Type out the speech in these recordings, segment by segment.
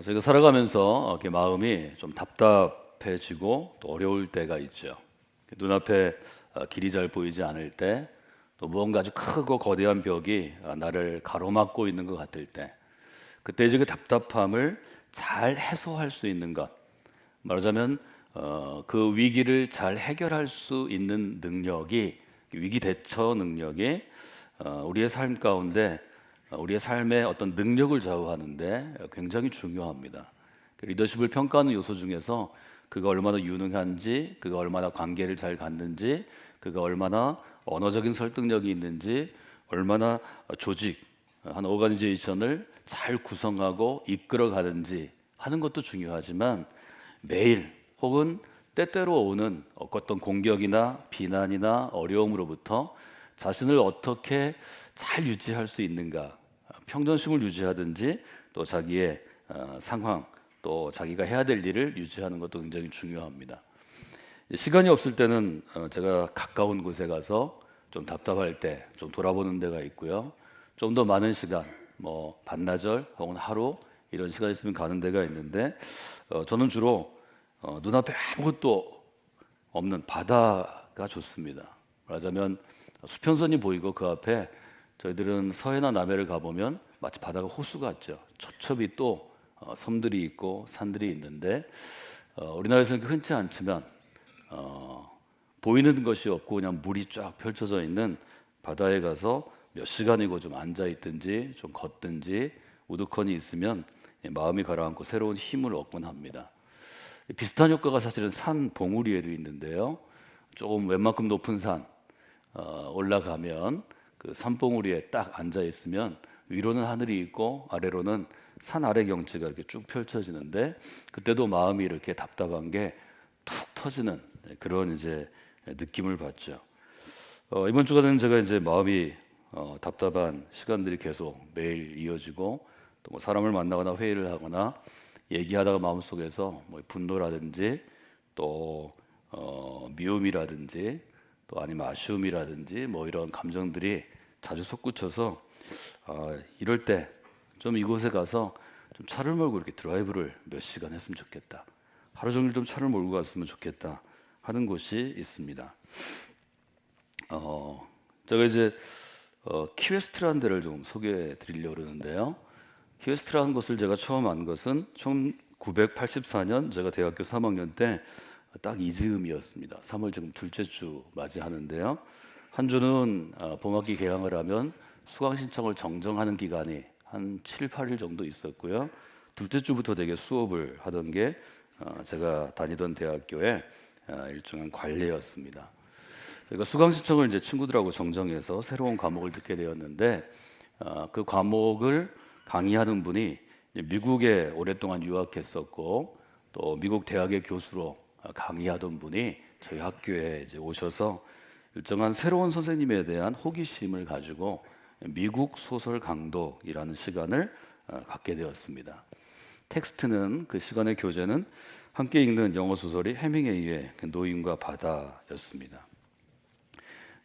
제가 살아가면서 이렇게 마음이 좀 답답해지고 또 어려울 때가 있죠. 눈앞에 길이 잘 보이지 않을 때, 또 무언가 아주 크고 거대한 벽이 나를 가로막고 있는 것 같을 때, 그때 이제 그 답답함을 잘 해소할 수 있는 것, 말하자면 그 위기를 잘 해결할 수 있는 능력이, 위기 대처 능력이 우리의 삶 가운데 우리의 삶의 어떤 능력을 좌우하는데 굉장히 중요합니다. 그 리더십을 평가하는 요소 중에서 그가 얼마나 유능한지, 그가 얼마나 관계를 잘 갖는지, 그가 얼마나 언어적인 설득력이 있는지, 얼마나 조직, 한 오가니제이션을 잘 구성하고 이끌어 가는지 하는 것도 중요하지만, 매일 혹은 때때로 오는 어떤 공격이나 비난이나 어려움으로부터 자신을 어떻게 잘 유지할 수 있는가, 평정심을 유지하든지 또 자기의 상황, 또 자기가 해야 될 일을 유지하는 것도 굉장히 중요합니다. 시간이 없을 때는 제가 가까운 곳에 가서 좀 답답할 때 좀 돌아보는 데가 있고요. 좀 더 많은 시간, 뭐 반나절 혹은 하루 이런 시간이 있으면 가는 데가 있는데, 저는 주로 눈앞에 아무것도 없는 바다가 좋습니다. 말하자면 수평선이 보이고 그 앞에, 저희들은 서해나 남해를 가보면 마치 바다가 호수 같죠. 첩첩이 또 섬들이 있고 산들이 있는데, 우리나라에서는 흔치 않지만 보이는 것이 없고 그냥 물이 쫙 펼쳐져 있는 바다에 가서 몇 시간이고 좀 앉아 있든지 좀 걷든지 우두커니 있으면 마음이 가라앉고 새로운 힘을 얻곤 합니다. 비슷한 효과가 사실은 산 봉우리에도 있는데요. 조금 웬만큼 높은 산 올라가면 그 산봉우리에 딱 앉아 있으면 위로는 하늘이 있고 아래로는 산 아래 경치가 이렇게 쭉 펼쳐지는데, 그때도 마음이 이렇게 답답한 게 툭 터지는 그런 이제 느낌을 받죠. 이번 주간은 제가 이제 마음이 답답한 시간들이 계속 매일 이어지고, 또 뭐 사람을 만나거나 회의를 하거나 얘기하다가 마음속에서 뭐 분노라든지 또 미움이라든지 또 아니면 아쉬움이라든지 뭐 이런 감정들이 자주 솟구쳐서, 이럴 때 좀 이곳에 가서 좀 차를 몰고 이렇게 드라이브를 몇 시간 했으면 좋겠다, 하루 종일 좀 차를 몰고 갔으면 좋겠다 하는 곳이 있습니다. 제가 이제 키웨스트라는 데를 좀 소개해 드리려고 그러는데요. 키웨스트라는 곳을 제가 처음 안 것은 1984년 제가 대학교 3학년 때 딱 이즈음이었습니다. 3월 지금 둘째 주 맞이하는데요. 한 주는 봄학기 개강을 하면 수강 신청을 정정하는 기간이 한 7, 8일 정도 있었고요. 둘째 주부터 되게 수업을 하던 게 제가 다니던 대학교의 일종의 관례였습니다. 저희가 수강 신청을 이제 친구들하고 정정해서 새로운 과목을 듣게 되었는데, 그 과목을 강의하는 분이 미국에 오랫동안 유학했었고 또 미국 대학의 교수로 강의하던 분이 저희 학교에 이제 오셔서 일정한 새로운 선생님에 대한 호기심을 가지고 미국 소설 강독이라는 시간을 갖게 되었습니다. 텍스트는, 그 시간의 교재는 함께 읽는 영어 소설이 해밍웨이의 노인과 바다였습니다.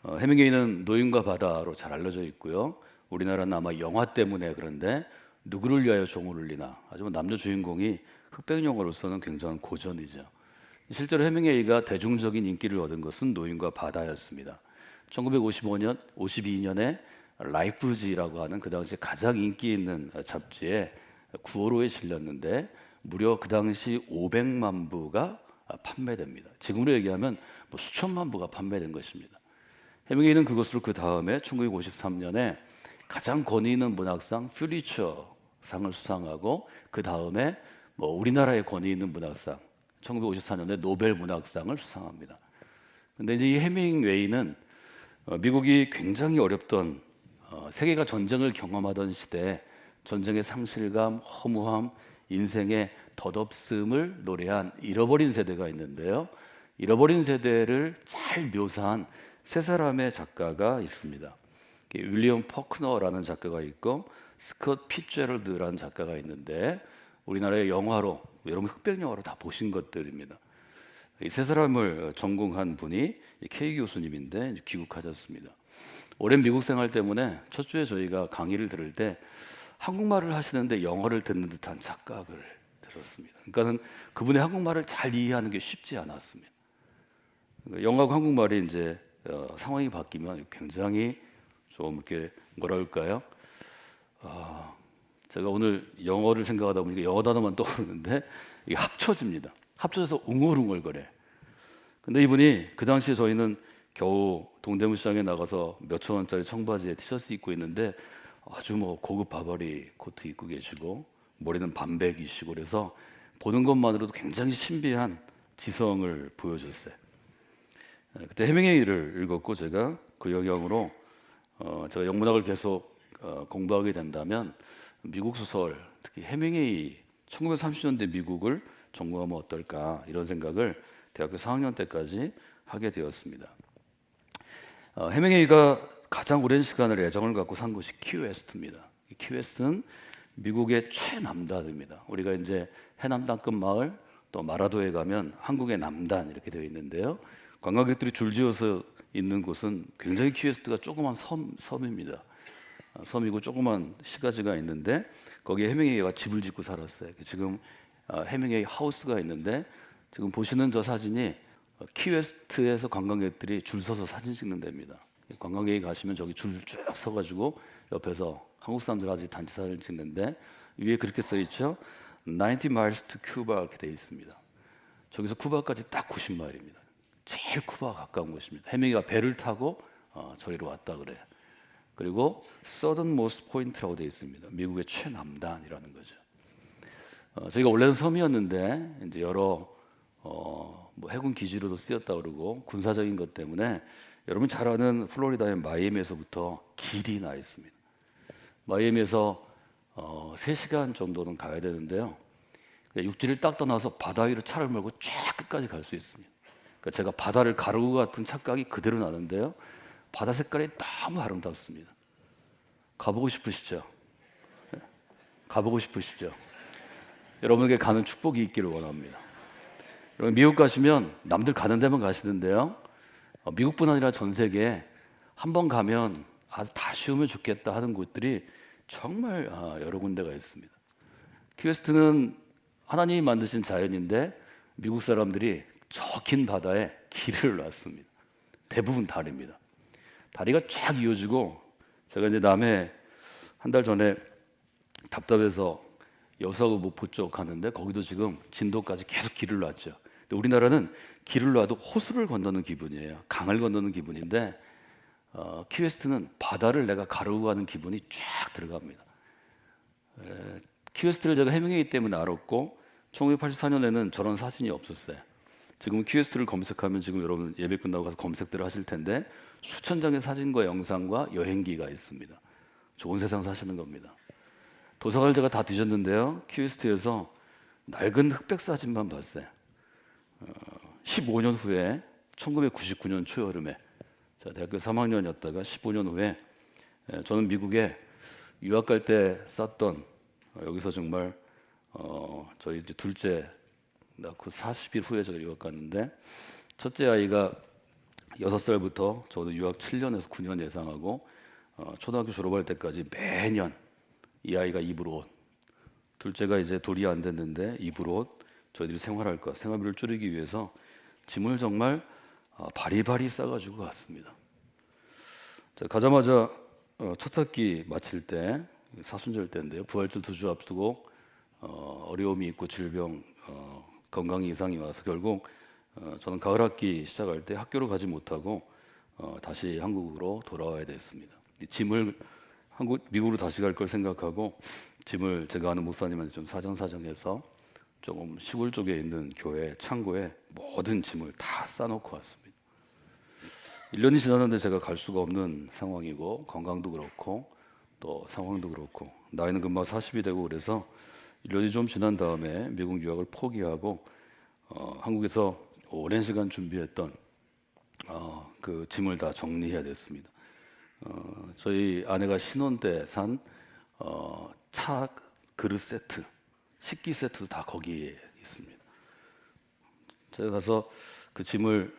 해밍웨이는 노인과 바다로 잘 알려져 있고요. 우리나라는 아마 영화 때문에 그런데 누구를 위하여 종을 울리나, 하지만 남녀 주인공이 흑백 영화로서는 굉장한 고전이죠. 실제로 해밍웨이가 대중적인 인기를 얻은 것은 노인과 바다였습니다. 1955년, 52년에 라이프지라고 하는 그 당시 가장 인기 있는 잡지에 9호로에 실렸는데 무려 그 당시 500만 부가 판매됩니다. 지금으로 얘기하면 뭐 수천만 부가 판매된 것입니다. 해밍웨이는 그것으로 그 다음에 1953년에 가장 권위 있는 문학상 퓨리처 상을 수상하고, 그 다음에 뭐 우리나라의 권위 있는 문학상 1954년에 노벨 문학상을 수상합니다. 근데 이제 이 해밍웨이는 미국이 굉장히 어렵던 세계가 전쟁을 경험하던 시대에 전쟁의 상실감, 허무함, 인생의 덧없음을 노래한 잃어버린 세대가 있는데요. 잃어버린 세대를 잘 묘사한 세 사람의 작가가 있습니다. 윌리엄 퍼크너라는 작가가 있고 스콧 피츠제럴드라는 작가가 있는데, 우리나라의 영화로, 여러분 흑백 영화로 다 보신 것들입니다. 이 세 사람을 전공한 분이 K 교수님인데 귀국하셨습니다. 오랜 미국 생활 때문에 첫 주에 저희가 강의를 들을 때 한국말을 하시는데 영어를 듣는 듯한 착각을 들었습니다. 그러니까는 그분의 한국말을 잘 이해하는 게 쉽지 않았습니다. 그러니까 영어하고 한국말이 이제 상황이 바뀌면 굉장히 좀 이렇게 뭐랄까요? 제가 오늘 영어를 생각하다 보니까 영어 단어만 떠오르는데 이게 합쳐집니다. 합쳐져서 웅얼웅얼거려. 근데 이분이 그 당시에 저희는 겨우 동대문 시장에 나가서 몇천 원짜리 청바지에 티셔츠 입고 있는데 아주 뭐 고급 바바리 코트 입고 계시고 머리는 반백이시고 그래서 보는 것만으로도 굉장히 신비한 지성을 보여줬어요. 그때 해밍웨이를 읽었고 제가 그 영향으로 제가 영문학을 계속 공부하게 된다면 미국 소설, 특히 해밍웨이 1930년대 미국을 전공하면 어떨까 이런 생각을 대학교 4학년 때까지 하게 되었습니다. 해밍웨이가 가장 오랜 시간을 애정을 갖고 산 곳이 키웨스트입니다. 키웨스트는 미국의 최남단입니다. 우리가 이제 해남 땅끝 마을 또 마라도에 가면 한국의 남단 이렇게 되어 있는데요. 관광객들이 줄지어서 있는 곳은 굉장히 키웨스트가 조그만 섬입니다. 섬이고 조그만 시가지가 있는데 거기에 해밍웨이가 집을 짓고 살았어요. 지금 해밍웨이 하우스가 있는데 지금 보시는 저 사진이 키웨스트에서 관광객들이 줄 서서 사진 찍는 데입니다. 관광객이 가시면 저기 줄 쭉 서가지고 옆에서 한국 사람들 아직 단체 사진 찍는데 위에 그렇게 써 있죠. 90 miles to Cuba 이렇게 돼 있습니다. 저기서 쿠바까지 딱 90마일입니다. 제일 쿠바가 가까운 곳입니다. 해밍웨이가 배를 타고 저리로 왔다 그래요. 그리고 Southernmost Point라고 되어 있습니다. 미국의 최남단이라는 거죠. 저희가 원래는 섬이었는데 이제 여러 뭐 해군 기지로도 쓰였다 그러고 군사적인 것 때문에 여러분 잘 아는 플로리다의 마이애미에서부터 길이 나 있습니다. 마이애미에서 3시간 정도는 가야 되는데요. 육지를 딱 떠나서 바다 위로 차를 몰고 쫙 끝까지 갈 수 있습니다. 그러니까 제가 바다를 가르고 같은 착각이 그대로 나는데요. 바다 색깔이 너무 아름답습니다. 가보고 싶으시죠? 가보고 싶으시죠? 여러분에게 가는 축복이 있기를 원합니다. 여러분 미국 가시면 남들 가는 데만 가시는데요. 미국뿐 아니라 전 세계에 한 번 가면 다 쉬우면 좋겠다 하는 곳들이 정말 여러 군데가 있습니다. 키웨스트는 하나님이 만드신 자연인데 미국 사람들이 저 긴 바다에 길을 놨습니다. 대부분 다리입니다. 다리가 쫙 이어지고 제가 이제 남해 한 달 전에 답답해서 여수하고 목포 쪽 가는데 거기도 지금 진도까지 계속 길을 놨죠. 근데 우리나라는 길을 놔도 호수를 건너는 기분이에요. 강을 건너는 기분인데 키웨스트는 바다를 내가 가르고 가는 기분이 쫙 들어갑니다. 키웨스트를 제가 해밍웨이 때문에 알았고 1984년에는 저런 사진이 없었어요. 지금 키웨스트를 검색하면 지금 여러분 예배 끝나고 가서 검색들을 하실 텐데 수천 장의 사진과 영상과 여행기가 있습니다. 좋은 세상 사시는 겁니다. 도서관을 제가 다 뒤졌는데요. 키웨스트에서 낡은 흑백 사진만 봤어요. 15년 후에 1999년 초여름에 제가 대학교 3학년이었다가 15년 후에 저는 미국에 유학 갈 때 쌌던 여기서 정말 저희 이제 둘째 낳고 40일 후에 제가 유학 갔는데 첫째 아이가 6살부터 저도 유학 7년에서 9년 예상하고 초등학교 졸업할 때까지 매년 이 아이가 입을 옷, 둘째가 이제 돌이 안 됐는데 입을 옷, 저희들이 생활할 것, 생활비를 줄이기 위해서 짐을 정말 바리바리 싸가지고 갔습니다. 가자마자 첫 학기 마칠 때 사순절 때인데요. 부활절 2주 앞두고 어려움이 있고 질병, 건강 이상이 와서 결국 저는 가을 학기 시작할 때 학교를 가지 못하고 다시 한국으로 돌아와야 됐습니다. 짐을 미국으로 다시 갈 걸 생각하고 짐을 제가 아는 목사님한테 좀 사정사정해서 조금 시골 쪽에 있는 교회 창고에 모든 짐을 다 싸놓고 왔습니다. 1년이 지났는데 제가 갈 수가 없는 상황이고 건강도 그렇고 또 상황도 그렇고 나이는 금방 40이 되고 그래서 1년이 좀 지난 다음에 미국 유학을 포기하고 한국에서 오랜 시간 준비했던 그 짐을 다 정리해야 됐습니다. 저희 아내가 신혼 때 산 차 그릇 세트, 식기 세트도 다 거기에 있습니다. 제가 가서 그 짐을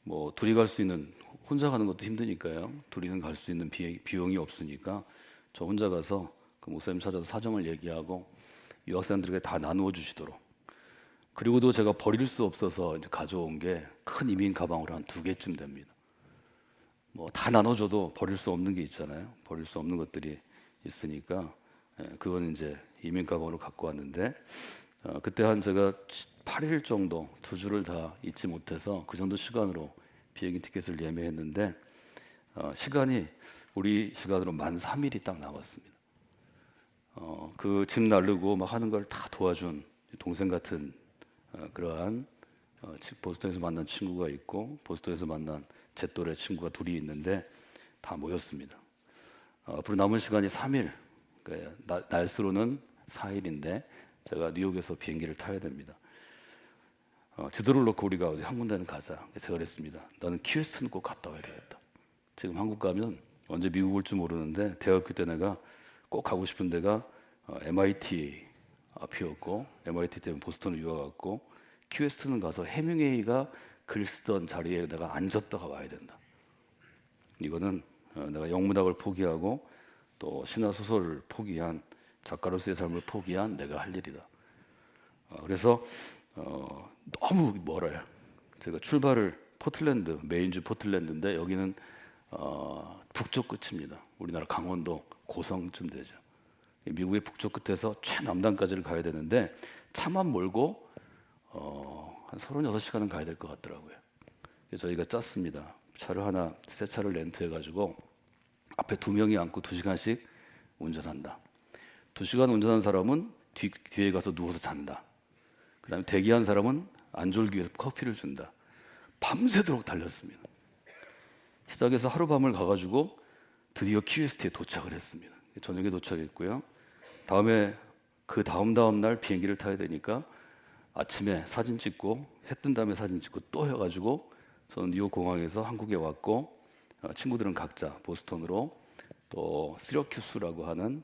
뭐 둘이 갈 수 있는 혼자 가는 것도 힘드니까요. 둘이는 갈 수 있는 비용이 없으니까 저 혼자 가서 그 목사님 찾아서 사정을 얘기하고 유학생들에게 다 나누어 주시도록. 그리고도 제가 버릴 수 없어서 이제 가져온 게 큰 이민 가방으로 한 2개쯤 됩니다. 뭐 다 나눠줘도 버릴 수 없는 게 있잖아요. 버릴 수 없는 것들이 있으니까 그건 이제 이민 가방으로 갖고 왔는데 그때 한 제가 8일 정도 2주를 다 잊지 못해서 그 정도 시간으로 비행기 티켓을 예매했는데 시간이 우리 시간으로 만 3일이 딱 남았습니다. 그 짐 나르고 막 하는 걸 다 도와준 동생 같은 그러한 보스턴에서 만난 친구가 있고 보스턴에서 만난 제 또래 친구가 둘이 있는데 다 모였습니다. 앞으로 남은 시간이 3일, 날수로는 4일인데 제가 뉴욕에서 비행기를 타야 됩니다. 지도를 놓고 우리가 어디 한 군데는 가자. 제가 그랬습니다. 나는 키웨스트는 꼭 갔다 와야 되겠다. 지금 한국 가면 언제 미국 올지 모르는데 대학교 때 내가 꼭 가고 싶은 데가 MIT 앞이었고 MIT 때문에 보스턴을 유학 갔고 키웨스트는 가서 해밍웨이가 글 쓰던 자리에 내가 앉았다가 와야 된다. 이거는 내가 영문학을 포기하고 또 신화 소설을 포기한 작가로서의 삶을 포기한 내가 할 일이다. 그래서 너무 멀어요. 제가 출발을 포틀랜드, 메인주 포틀랜드인데 여기는 북쪽 끝입니다. 우리나라 강원도 고성쯤 되죠. 미국의 북쪽 끝에서 최남단까지를 가야 되는데 차만 몰고 한 36시간은 가야 될 것 같더라고요. 그래서 저희가 짰습니다. 차를 하나, 새 차를 렌트해가지고 앞에 2명이 앉고 2시간씩 운전한다. 2시간 운전한 사람은 뒤에 가서 누워서 잔다. 그 다음에 대기한 사람은 안 졸기 위해서 커피를 준다. 밤새도록 달렸습니다. 시작해서 하룻밤을 가가지고 드디어 키웨스트에 도착을 했습니다. 저녁에 도착했고요. 다음에 그 다음 날 비행기를 타야 되니까 아침에 사진 찍고 해 뜬 다음에 사진 찍고 또 해가지고 저는 뉴욕 공항에서 한국에 왔고 친구들은 각자 보스턴으로 또 시러큐스라고 하는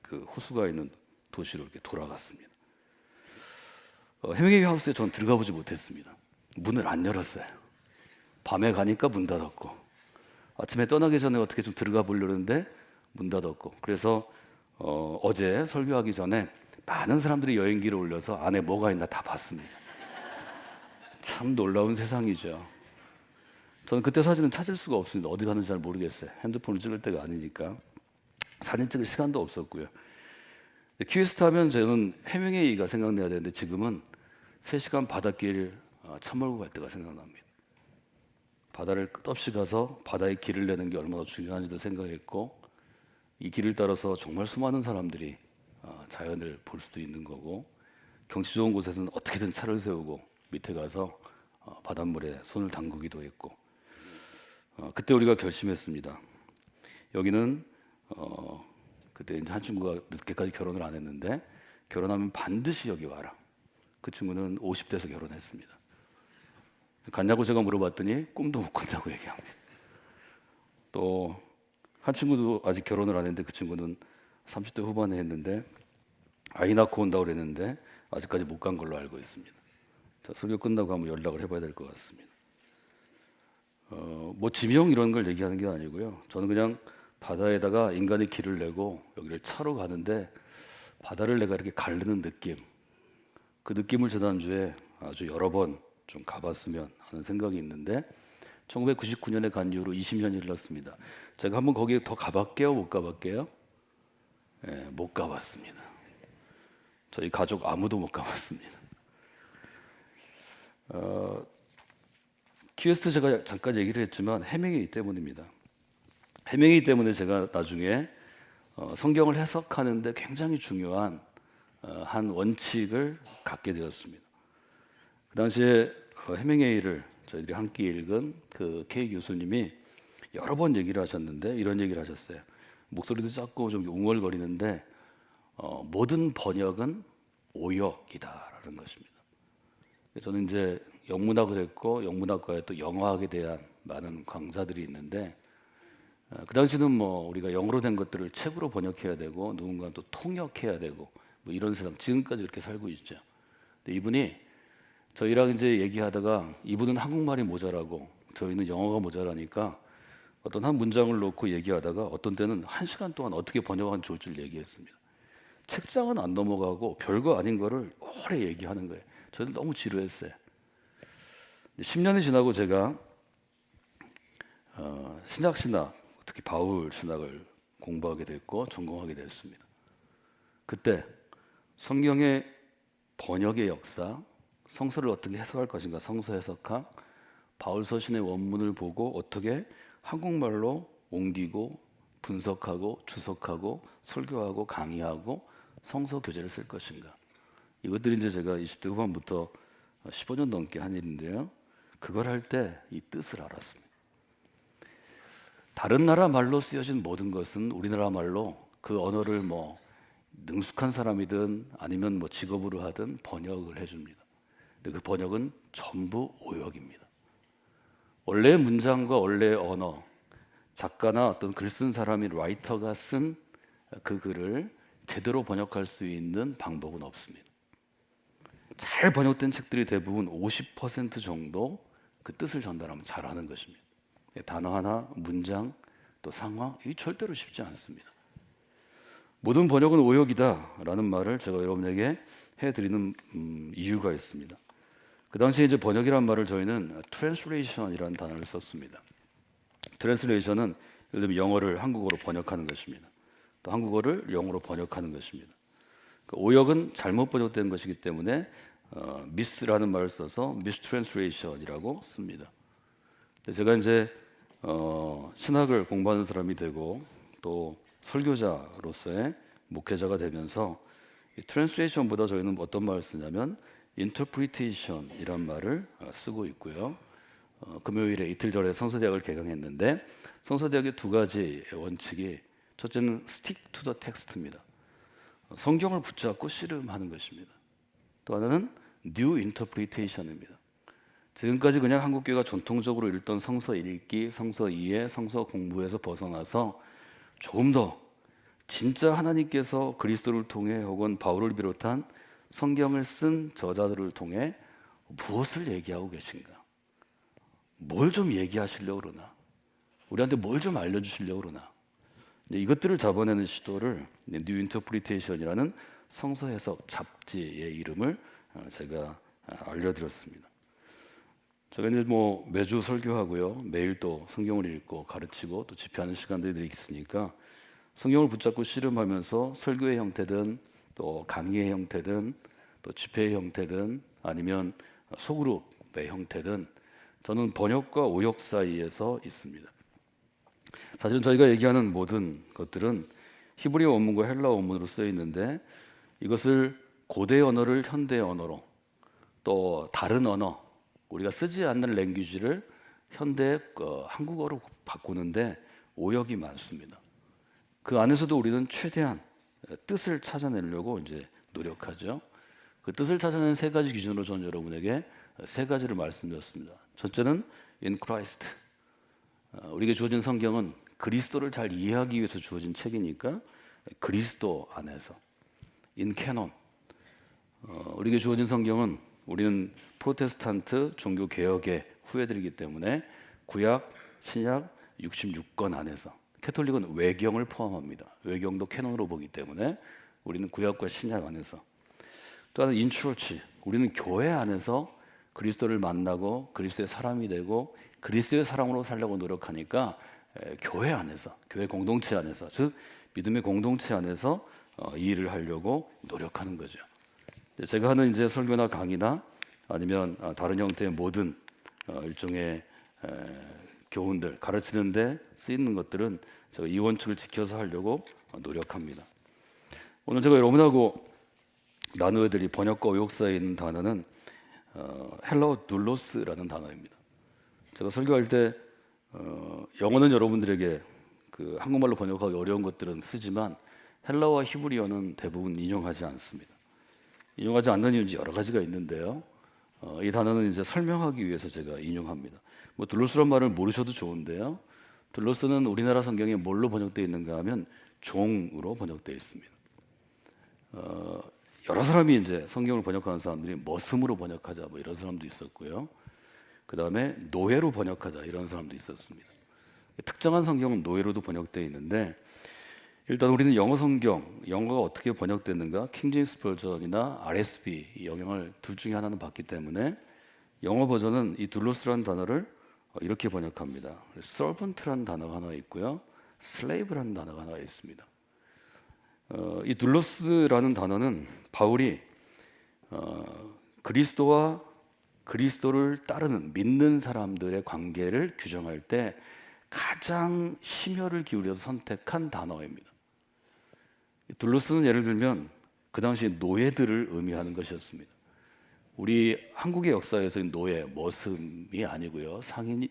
그 호수가 있는 도시로 이렇게 돌아갔습니다. 해밍웨이 하우스에 저는 들어가 보지 못했습니다. 문을 안 열었어요. 밤에 가니까 문 닫았고 아침에 떠나기 전에 어떻게 좀 들어가 보려는데 문 닫았고 그래서 어제 설교하기 전에 많은 사람들이 여행기를 올려서 안에 뭐가 있나 다 봤습니다. 참 놀라운 세상이죠. 저는 그때 사진은 찾을 수가 없습니다. 어디 갔는지 잘 모르겠어요. 핸드폰을 찍을 때가 아니니까 사진 찍을 시간도 없었고요. 키웨스트 하면 저는 해밍웨이가 생각나야 되는데 지금은 3시간 바닷길 차 몰고 갈 때가 생각납니다. 바다를 끝없이 가서 바다의 길을 내는 게 얼마나 중요한지도 생각했고 이 길을 따라서 정말 수많은 사람들이 자연을 볼 수도 있는 거고 경치 좋은 곳에서는 어떻게든 차를 세우고 밑에 가서 바닷물에 손을 담그기도 했고 그때 우리가 결심했습니다. 여기는 그때 이제 한 친구가 늦게까지 결혼을 안 했는데 결혼하면 반드시 여기 와라. 그 친구는 50대에서 결혼했습니다. 갔냐고 제가 물어봤더니 꿈도 못 꾼다고 얘기합니다. 또 한 친구도 아직 결혼을 안 했는데 그 친구는 30대 후반에 했는데 아이 낳고 온다고 그랬는데 아직까지 못 간 걸로 알고 있습니다. 자, 설교 끝나고 한번 연락을 해봐야 될 것 같습니다. 뭐 지명 이런 걸 얘기하는 게 아니고요. 저는 그냥 바다에다가 인간의 길을 내고 여기를 차로 가는데 바다를 내가 이렇게 가르는 느낌, 그 느낌을 지난주에 아주 여러 번 좀 가봤으면 하는 생각이 있는데 1999년에 간 이후로 20년이 흘렀습니다. 제가 한번 거기에 더 가봤게요? 못 가봤게요? 네, 못 가봤습니다. 저희 가족 아무도 못 가봤습니다. 키웨스트 제가 잠깐 얘기를 했지만 해밍웨이 때문입니다. 해밍웨이 때문에 제가 나중에 성경을 해석하는데 굉장히 중요한 한 원칙을 갖게 되었습니다. 그 당시에 해밍웨이를 저희들이 함께 읽은 그 K 교수님이 여러 번 얘기를 하셨는데 이런 얘기를 하셨어요. 목소리도 작고 좀 웅얼거리는데 모든 번역은 오역이다라는 것입니다. 저는 이제 영문학을 했고 영문학과에 또 영어학에 대한 많은 강사들이 있는데 그 당시는 뭐 우리가 영어로 된 것들을 책으로 번역해야 되고 누군가 또 통역해야 되고 뭐 이런 세상 지금까지 이렇게 살고 있죠. 근데 이분이 저희랑 이제 얘기하다가 이분은 한국말이 모자라고 저희는 영어가 모자라니까 어떤 한 문장을 놓고 얘기하다가 어떤 때는 1시간 동안 어떻게 번역하면 좋을 줄 얘기했습니다. 책장은 안 넘어가고 별거 아닌 거를 오래 얘기하는 거예요. 저는 너무 지루했어요. 10년이 지나고 제가 신학, 특히 바울 신학을 공부하게 됐고 전공하게 됐습니다. 그때 성경의 번역의 역사, 성서를 어떻게 해석할 것인가, 성서 해석학, 바울 서신의 원문을 보고 어떻게 한국말로 옮기고 분석하고 주석하고 설교하고 강의하고 성서 교재를 쓸 것인가. 이것들이 이제 제가 20대 후반부터 15년 넘게 한 일인데요. 그걸 할 때 이 뜻을 알았습니다. 다른 나라 말로 쓰여진 모든 것은 우리나라 말로 그 언어를 능숙한 사람이든 아니면 직업으로 하든 번역을 해줍니다. 근데 그 번역은 전부 오역입니다. 원래의 문장과 원래의 언어, 작가나 어떤 글 쓴 사람이 라이터가 쓴 그 글을 제대로 번역할 수 있는 방법은 없습니다. 잘 번역된 책들이 대부분 50% 정도 그 뜻을 전달하면 잘하는 것입니다. 단어 하나, 문장, 또 상황, 이게 절대로 쉽지 않습니다. 모든 번역은 오역이다라는 말을 제가 여러분에게 해드리는 이유가 있습니다. 그 당시에 이제 번역이란 말을 저희는 translation이라는 단어를 썼습니다. translation은 예를 들면 영어를 한국어로 번역하는 것입니다. 또 한국어를 영어로 번역하는 것입니다. 오역은 잘못 번역된 것이기 때문에 miss라는 말을 써서 mistranslation이라고 씁니다. 제가 이제 신학을 공부하는 사람이 되고 또 설교자로서의 목회자가 되면서 이 트랜스레이션보다 저희는 어떤 말을 쓰냐면 interpretation이란 말을 쓰고 있고요. 금요일에 이틀 전에 성서대학을 개강했는데 성서대학의 두 가지 원칙이, 첫째는 stick to the text입니다. 성경을 붙잡고 씨름하는 것입니다. 또 하나는 new interpretation입니다. 지금까지 그냥 한국교회가 전통적으로 읽던 성서 읽기, 성서 이해, 성서 공부에서 벗어나서 조금 더 진짜 하나님께서 그리스도를 통해 혹은 바울을 비롯한 성경을 쓴 저자들을 통해 무엇을 얘기하고 계신가? 뭘 좀 얘기하시려고 그러나? 우리한테 뭘 좀 알려주시려고 그러나? 이것들을 잡아내는 시도를 뉴 인터프리테이션이라는 성서 해석 잡지의 이름을 제가 알려드렸습니다. 제가 이제 매주 설교하고요, 매일 또 성경을 읽고 가르치고 또 집회하는 시간들이 있으니까 성경을 붙잡고 씨름하면서 설교의 형태든 또 강의의 형태든 또 집회의 형태든 아니면 소그룹의 형태든 저는 번역과 오역 사이에서 있습니다. 사실 저희가 얘기하는 모든 것들은 히브리 원문과 헬라 원문으로 쓰여 있는데 이것을 고대 언어를 현대 언어로 또 다른 언어, 우리가 쓰지 않는 랭귀지를 현대 한국어로 바꾸는데 오역이 많습니다. 그 안에서도 우리는 최대한 뜻을 찾아내려고 이제 노력하죠. 그 뜻을 찾아내는 세 가지 기준으로 저는 여러분에게 세 가지를 말씀드렸습니다. 첫째는 in Christ. 우리에게 주어진 성경은 그리스도를 잘 이해하기 위해서 주어진 책이니까 그리스도 안에서. in canon. 우리에게 주어진 성경은 우리는 프로테스탄트 종교 개혁의 후예들이기 때문에 구약, 신약, 66권 안에서. 캐톨릭은 외경을 포함합니다. 외경도 캐논으로 보기 때문에 우리는 구약과 신약 안에서. 또 하나 인추어치, 우리는 교회 안에서 그리스도를 만나고 그리스도의 사람이 되고 그리스도의 사람으로 살려고 노력하니까 교회 안에서, 교회 공동체 안에서, 즉 믿음의 공동체 안에서 이 일을 하려고 노력하는 거죠. 제가 하는 이제 설교나 강의나 아니면 다른 형태의 모든 일종의 교훈들 가르치는데 쓰이는 것들은 제가 이 원칙을 지켜서 하려고 노력합니다. 오늘 제가 여러분하고 나누어 드릴 번역과 오역 사이에 있는 단어는 헬라어 둘로스라는 단어입니다. 제가 설교할 때 영어는 여러분들에게 그 한국말로 번역하기 어려운 것들은 쓰지만 헬라어와 히브리어는 대부분 인용하지 않습니다. 인용하지 않는 이유는 여러 가지가 있는데요. 이 단어는 이제 설명하기 위해서 제가 인용합니다. 둘로스란 말을 모르셔도 좋은데요. 둘로스는 우리나라 성경에 뭘로 번역되어 있는가 하면 종으로 번역되어 있습니다. 여러 사람이 이제 성경을 번역하는 사람들이 머슴으로 번역하자 이런 사람도 있었고요. 그 다음에 노예로 번역하자 이런 사람도 있었습니다. 특정한 성경은 노예로도 번역되어 있는데 일단 우리는 영어 성경, 영어가 어떻게 번역됐는가 킹 제임스 버전이나 RSV 이 영향을 둘 중에 하나는 받기 때문에 영어 버전은 이 둘로스라는 단어를 이렇게 번역합니다. servant라는 단어가 하나 있고요, slave라는 단어가 하나 있습니다. 이 둘로스라는 단어는 바울이 그리스도와 그리스도를 따르는 믿는 사람들의 관계를 규정할 때 가장 심혈을 기울여서 선택한 단어입니다. 둘로스는 예를 들면 그 당시 노예들을 의미하는 것이었습니다. 우리 한국의 역사에서 노예, 머슴이 아니고요,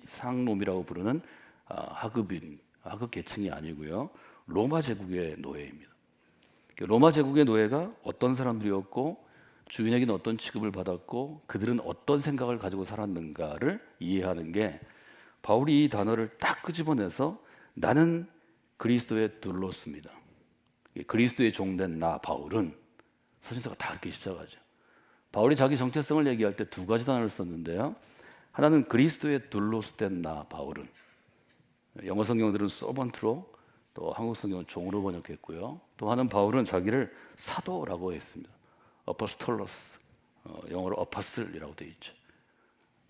상놈이라고 부르는 하급인, 하급 계층이 아니고요, 로마 제국의 노예입니다. 로마 제국의 노예가 어떤 사람들이었고 주인에게는 어떤 취급을 받았고 그들은 어떤 생각을 가지고 살았는가를 이해하는 게 바울이 이 단어를 딱 끄집어내서 나는 그리스도의 둘로스입니다. 그리스도의 종된 나 바울은 서신서가 다 이렇게 시작하죠. 바울이 자기 정체성을 얘기할 때 두 가지 단어를 썼는데요. 하나는 그리스도의 둘로스된 나 바울은, 영어 성경들은 서번트로, 또 한국 성경은 종으로 번역했고요. 또 하나는 바울은 자기를 사도라고 했습니다. 어퍼스톨로스, 영어로 어퍼슬이라고 되어 있죠.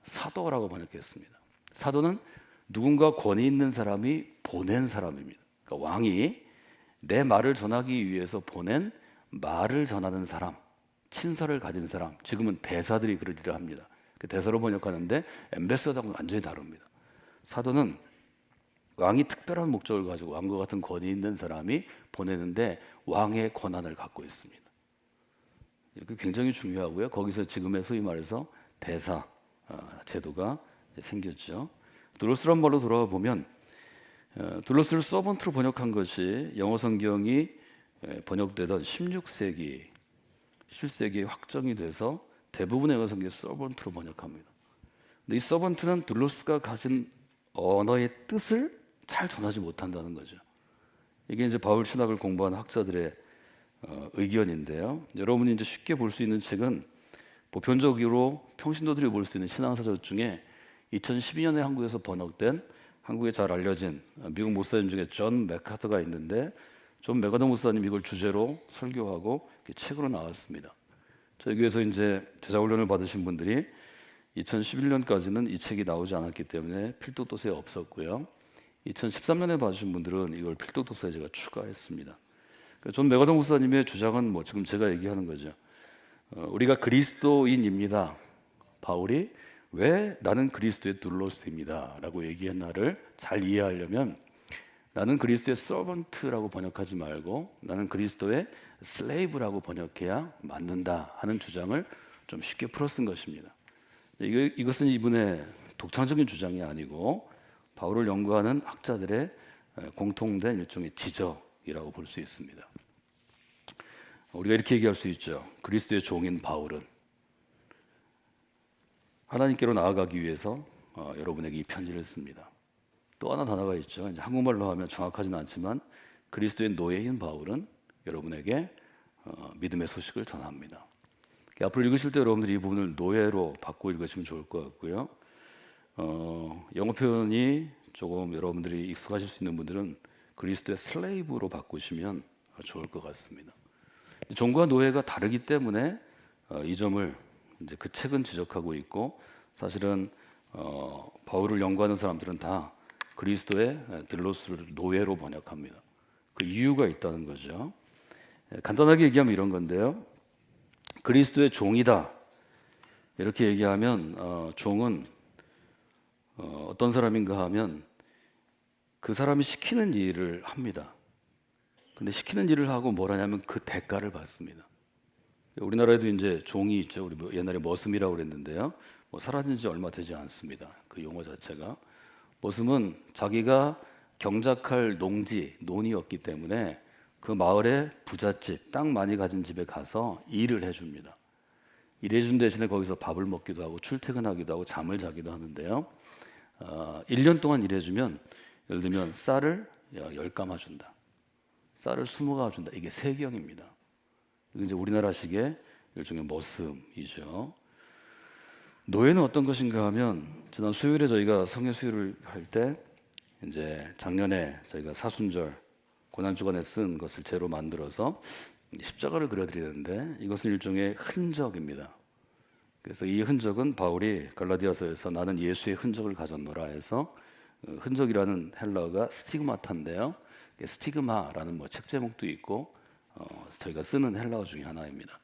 사도라고 번역했습니다. 사도는 누군가 권위 있는 사람이 보낸 사람입니다. 그러니까 왕이 내 말을 전하기 위해서 보낸 말을 전하는 사람, 친서를 가진 사람, 지금은 대사들이 그런 일을 합니다. 그 대사로 번역하는데 엠베서더하고는 완전히 다릅니다. 사도는 왕이 특별한 목적을 가지고 왕과 같은 권위 있는 사람이 보내는데 왕의 권한을 갖고 있습니다. 이게 굉장히 중요하고요. 거기서 지금의 소위 말해서 대사 제도가 생겼죠. 둘로스란 말로 돌아가 보면 둘로스를 서번트로 번역한 것이 영어 성경이 번역되던 16세기, 17세기에 확정이 돼서 대부분의 영어 성경이 서번트로 번역합니다. 근데 이 서번트는 둘로스가 가진 언어의 뜻을 잘 전하지 못한다는 거죠. 이게 이제 바울 신학을 공부한 학자들의 의견인데요. 여러분이 이제 쉽게 볼 수 있는 책은 보편적으로 평신도들이 볼 수 있는 신앙사전 중에 2012년에 한국에서 번역된, 한국에 잘 알려진 미국 목사님 중에 존 맥카터가 있는데, 존 맥카터 목사님 이걸 주제로 설교하고 책으로 나왔습니다. 저희 교회에서 이제 제자훈련을 받으신 분들이 2011년까지는 이 책이 나오지 않았기 때문에 필독도서에 없었고요. 2013년에 받으신 분들은 이걸 필독도서에 제가 추가했습니다. 존 맥카터 목사님의 주장은 뭐 지금 제가 얘기하는 거죠. 우리가 그리스도인입니다. 바울이 왜 나는 그리스도의 둘로스입니다 라고 얘기했나를 잘 이해하려면 나는 그리스도의 서번트라고 번역하지 말고 나는 그리스도의 슬레이브라고 번역해야 맞는다 하는 주장을 좀 쉽게 풀어 쓴 것입니다. 이것은 이분의 독창적인 주장이 아니고 바울을 연구하는 학자들의 공통된 일종의 지적이라고 볼 수 있습니다. 우리가 이렇게 얘기할 수 있죠. 그리스도의 종인 바울은 하나님께로 나아가기 위해서 여러분에게 이 편지를 씁니다. 또 하나 단어가 있죠. 이제 한국말로 하면 정확하지는 않지만 그리스도의 노예인 바울은 여러분에게 믿음의 소식을 전합니다. 앞으로 읽으실 때 여러분들이 이 부분을 노예로 바꾸어 읽으시면 좋을 것 같고요. 영어 표현이 조금 여러분들이 익숙하실 수 있는 분들은 그리스도의 슬레이브로 바꾸시면 좋을 것 같습니다. 종과 노예가 다르기 때문에 이 점을 이제 그 책은 지적하고 있고, 사실은 바울을 연구하는 사람들은 다 그리스도의 들로스를 노예로 번역합니다. 그 이유가 있다는 거죠. 간단하게 얘기하면 이런 건데요. 그리스도의 종이다 이렇게 얘기하면 종은 어떤 사람인가 하면 그 사람이 시키는 일을 합니다. 근데 시키는 일을 하고 뭘 하냐면 그 대가를 받습니다. 우리나라에도 이제 종이 있죠. 우리 옛날에 머슴이라고 그랬는데요. 뭐 사라진 지 얼마 되지 않습니다. 그 용어 자체가. 머슴은 자기가 경작할 농지, 논이었기 때문에 그 마을의 부잣집, 땅 많이 가진 집에 가서 일을 해줍니다. 일해준 대신에 거기서 밥을 먹기도 하고 출퇴근하기도 하고 잠을 자기도 하는데요. 1년 동안 일해주면 예를 들면 쌀을 10가마 준다. 쌀을 20가마 준다. 이게 세경입니다. 이게 이제 우리나라식의 일종의 머슴이죠. 노예는 어떤 것인가 하면 지난 수요일에 저희가 성회 수요를 할 때 이제 작년에 저희가 사순절 고난 주간에 쓴 것을 재로 만들어서 십자가를 그려드리는데 이것은 일종의 흔적입니다. 그래서 이 흔적은 바울이 갈라디아서에서 나는 예수의 흔적을 가졌노라 해서 흔적이라는 헬라어가 스티그마타인데요. 스티그마라는 뭐 책 제목도 있고 저희가 쓰는 헬라어 중에 하나입니다.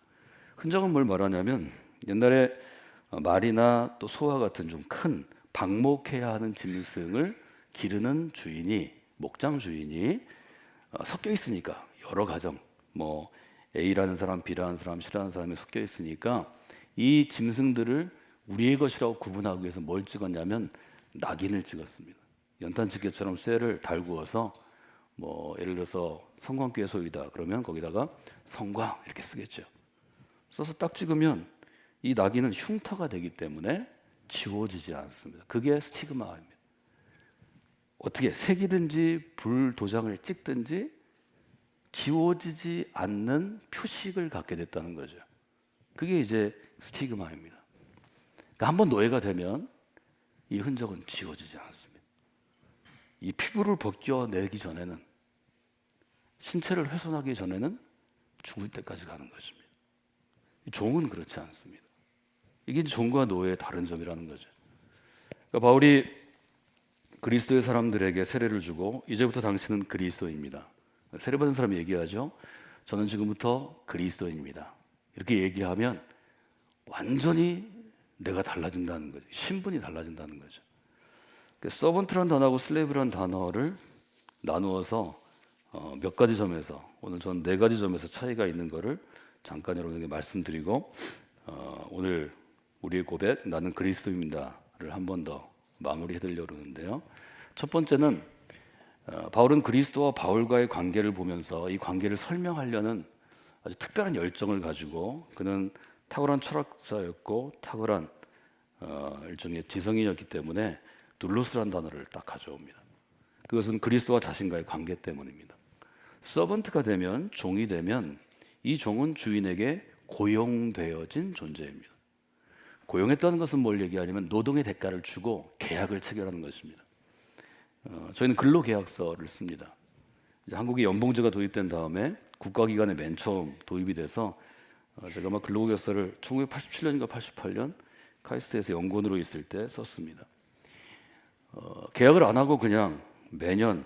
흔적은 뭘 말하냐면 옛날에 말이나 또 소와 같은 좀 큰 방목해야 하는 짐승을 기르는 주인이 목장 주인이 섞여 있으니까 여러 가정 뭐 A라는 사람, B라는 사람, C라는 사람이 섞여 있으니까 이 짐승들을 우리의 것이라고 구분하기 위해서 뭘 찍었냐면 낙인을 찍었습니다. 연탄집게처럼 쇠를 달구어서 뭐 예를 들어서 성광교회 소유다 그러면 거기다가 성광 이렇게 쓰겠죠. 써서 딱 찍으면 이 낙인은 흉터가 되기 때문에 지워지지 않습니다. 그게 스티그마입니다. 어떻게 색이든지 불 도장을 찍든지 지워지지 않는 표식을 갖게 됐다는 거죠. 그게 이제 스티그마입니다. 그러니까 한번 노예가 되면 이 흔적은 지워지지 않습니다. 이 피부를 벗겨내기 전에는 신체를 훼손하기 전에는 죽을 때까지 가는 것입니다. 종은 그렇지 않습니다. 이게 종과 노예의 다른 점이라는 거죠. 그러니까 바울이 그리스도의 사람들에게 세례를 주고 이제부터 당신은 그리스도입니다. 세례받은 사람이 얘기하죠. 저는 지금부터 그리스도인입니다. 이렇게 얘기하면 완전히 내가 달라진다는 거죠. 신분이 달라진다는 거죠. 서번트란 단어하고 슬레이브란 단어를 나누어서 몇 가지 점에서 오늘 전 네 가지 점에서 차이가 있는 거를 잠깐 여러분에게 말씀드리고 오늘 우리의 고백 나는 그리스도입니다를 한 번 더 마무리해드리려고 하는데요. 첫 번째는 바울은 그리스도와 바울과의 관계를 보면서 이 관계를 설명하려는 아주 특별한 열정을 가지고 그는 탁월한 철학자였고 탁월한 일종의 지성인이었기 때문에 둘로스란 단어를 딱 가져옵니다. 그것은 그리스도와 자신과의 관계 때문입니다. 서번트가 되면 종이 되면 이 종은 주인에게 고용되어진 존재입니다. 고용했다는 것은 뭘 얘기하냐면 노동의 대가를 주고 계약을 체결하는 것입니다. 저희는 근로계약서를 씁니다. 이제 한국에 연봉제가 도입된 다음에 국가기관에 맨 처음 도입이 돼서 제가 아마 근로계약서를 1987년인가 88년 카이스트에서 연구원으로 있을 때 썼습니다. 계약을 안 하고 그냥 매년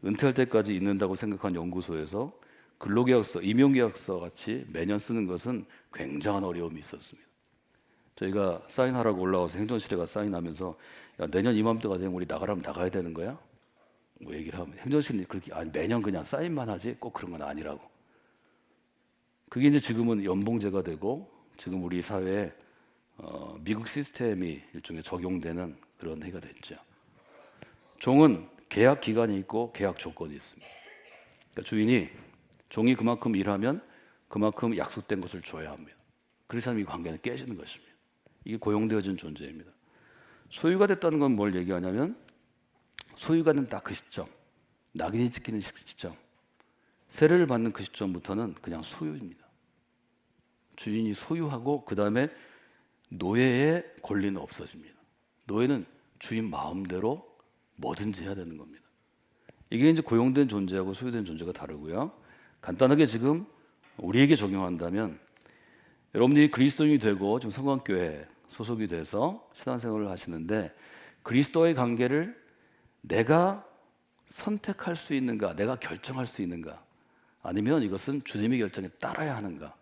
은퇴할 때까지 있는다고 생각한 연구소에서 근로계약서, 임용계약서 같이 매년 쓰는 것은 굉장한 어려움이 있었습니다. 저희가 사인하라고 올라와서 행정실에 가 사인하면서 야, 내년 이맘때가 되면 우리 나가라면 나가야 되는 거야? 뭐 얘기를 하면 행정실이 그렇게 아니 매년 그냥 사인만 하지 꼭 그런 건 아니라고. 그게 이제 지금은 연봉제가 되고 지금 우리 사회에 미국 시스템이 일종의 적용되는 그런 해가 됐죠. 종은 계약 기간이 있고 계약 조건이 있습니다. 그러니까 주인이 종이 그만큼 일하면 그만큼 약속된 것을 줘야 합니다. 그래서 이 관계는 깨지는 것입니다. 이게 고용되어진 존재입니다. 소유가 됐다는 건 뭘 얘기하냐면 소유가 된 딱 그 시점, 낙인이 찍히는 시점, 세례를 받는 그 시점부터는 그냥 소유입니다. 주인이 소유하고 그 다음에 노예의 권리는 없어집니다. 노예는 주인 마음대로 뭐든지 해야 되는 겁니다. 이게 이제 고용된 존재하고 소유된 존재가 다르고요. 간단하게 지금 우리에게 적용한다면 여러분들이 그리스도인이 되고 지금 성광교회 소속이 돼서 신앙생활을 하시는데 그리스도와의 관계를 내가 선택할 수 있는가, 내가 결정할 수 있는가, 아니면 이것은 주님의 결정에 따라야 하는가,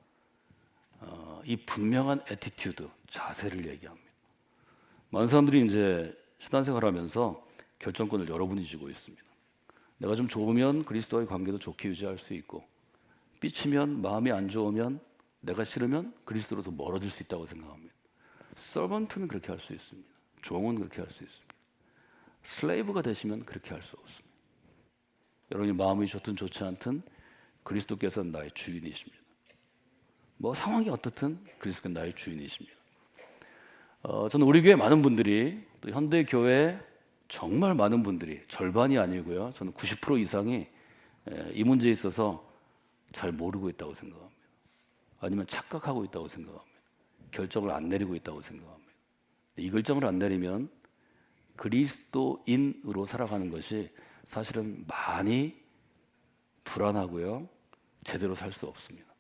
이 분명한 애티튜드, 자세를 얘기합니다. 많은 사람들이 이제 신앙생활하면서 결정권을 여러분이 쥐고 있습니다. 내가 좀 좋으면 그리스도와의 관계도 좋게 유지할 수 있고 삐치면 마음이 안 좋으면 내가 싫으면 그리스도로도 멀어질 수 있다고 생각합니다. 서번트는 그렇게 할 수 있습니다. 종은 그렇게 할 수 있습니다. 슬레이브가 되시면 그렇게 할 수 없습니다. 여러분이 마음이 좋든 좋지 않든 그리스도께서는 나의 주인이십니다. 뭐 상황이 어떻든 그리스도께서는 나의 주인이십니다. 저는 우리 교회 많은 분들이 또 현대 교회 정말 많은 분들이 절반이 아니고요. 저는 90% 이상이 이 문제에 있어서 잘 모르고 있다고 생각합니다. 아니면 착각하고 있다고 생각합니다. 결정을 안 내리고 있다고 생각합니다. 이 결정을 안 내리면 그리스도인으로 살아가는 것이 사실은 많이 불안하고요. 제대로 살 수 없습니다.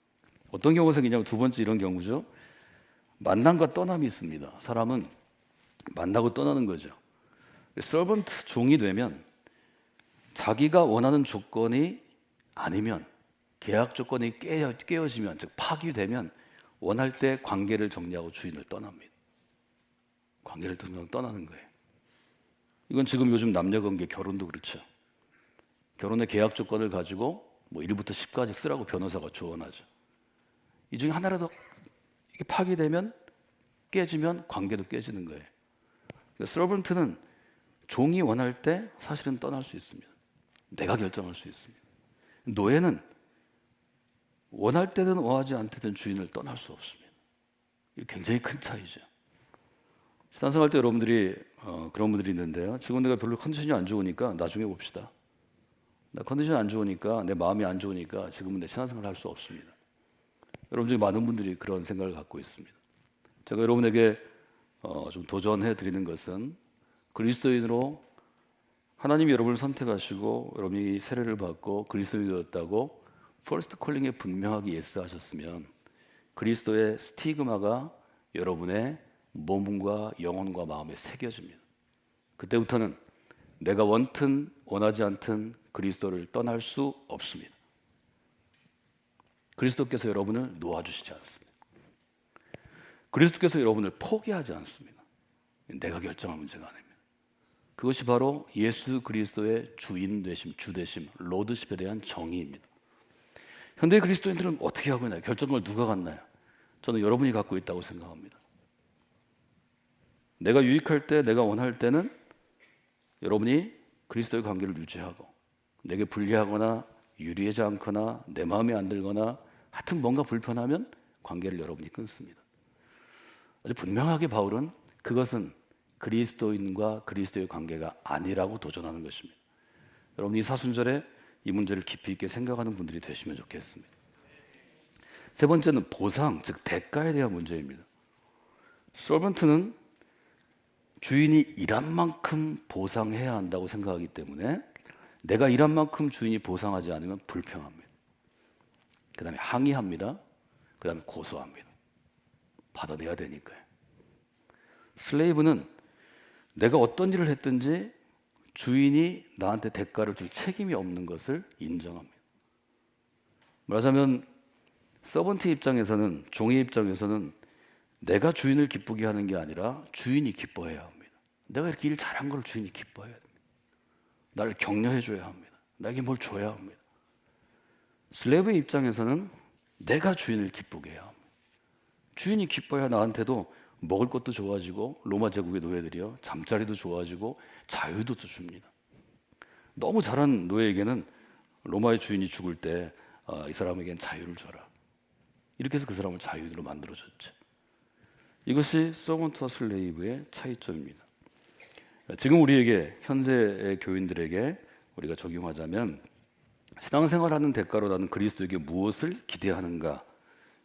어떤 경우가 생기냐면 두 번째 이런 경우죠. 만남과 떠남이 있습니다. 사람은 만나고 떠나는 거죠. 서번트 종이 되면 자기가 원하는 조건이 아니면 계약 조건이 깨어지면 즉 파기되면 원할 때 관계를 정리하고 주인을 떠납니다. 관계를 떠나는 거예요. 이건 지금 요즘 남녀관계 결혼도 그렇죠. 결혼의 계약 조건을 가지고 뭐 1부터 10까지 쓰라고 변호사가 조언하죠. 이 중에 하나라도 이게 파기되면 깨지면 관계도 깨지는 거예요. 서번트는 종이 원할 때 사실은 떠날 수 있습니다. 내가 결정할 수 있습니다. 노예는 원할 때든 원하지 않든 주인을 떠날 수 없습니다. 이게 굉장히 큰 차이죠. 신앙생활 때 여러분들이 그런 분들이 있는데요. 지금 내가 별로 컨디션이 안 좋으니까 나중에 봅시다. 나 컨디션이 안 좋으니까 내 마음이 안 좋으니까 지금은 내 신앙생활을 할 수 없습니다. 여러분 중에 많은 분들이 그런 생각을 갖고 있습니다. 제가 여러분에게 좀 도전해 드리는 것은 그리스도인으로 하나님이 여러분을 선택하시고 여러분이 세례를 받고 그리스도인이 되었다고 퍼스트 콜링에 분명하게 예스하셨으면 그리스도의 스티그마가 여러분의 몸과 영혼과 마음에 새겨집니다. 그때부터는 내가 원튼 원하지 않든 그리스도를 떠날 수 없습니다. 그리스도께서 여러분을 놓아주시지 않습니다. 그리스도께서 여러분을 포기하지 않습니다. 내가 결정할 문제가 아닙니다. 그것이 바로 예수 그리스도의 주인 되심, 주 되심, 로드십에 대한 정의입니다. 현대 그리스도인들은 어떻게 하고 있나요? 결정을 누가 갖나요? 저는 여러분이 갖고 있다고 생각합니다. 내가 유익할 때, 내가 원할 때는 여러분이 그리스도의 관계를 유지하고 내게 불리하거나 유리하지 않거나 내 마음에 안 들거나 하여튼 뭔가 불편하면 관계를 여러분이 끊습니다. 아주 분명하게 바울은 그것은 그리스도인과 그리스도의 관계가 아니라고 도전하는 것입니다. 여러분 이 사순절에 이 문제를 깊이 있게 생각하는 분들이 되시면 좋겠습니다. 세 번째는 보상, 즉 대가에 대한 문제입니다. 서번트는 주인이 일한 만큼 보상해야 한다고 생각하기 때문에 내가 일한 만큼 주인이 보상하지 않으면 불평합니다. 그 다음에 항의합니다. 그 다음에 고소합니다. 받아내야 되니까요. 슬레이브는 내가 어떤 일을 했든지 주인이 나한테 대가를 줄 책임이 없는 것을 인정합니다. 말하자면 서번트 입장에서는, 종의 입장에서는 내가 주인을 기쁘게 하는 게 아니라 주인이 기뻐해야 합니다. 내가 이렇게 일 잘한 걸 주인이 기뻐해야 됩니다. 나를 격려해 줘야 합니다. 나에게 뭘 줘야 합니다. 슬레이브의 입장에서는 내가 주인을 기쁘게 해야 합니다. 주인이 기뻐야 나한테도 먹을 것도 좋아지고 로마 제국의 노예들이요 잠자리도 좋아지고 자유도 줍니다. 너무 잘한 노예에게는 로마의 주인이 죽을 때 이 사람에게는 자유를 줘라. 이렇게 해서 그 사람을 자유인으로 만들어줬죠. 이것이 서번트와 슬레이브의 차이점입니다. 지금 우리에게 현재의 교인들에게 우리가 적용하자면 신앙생활하는 대가로 나는 그리스도에게 무엇을 기대하는가?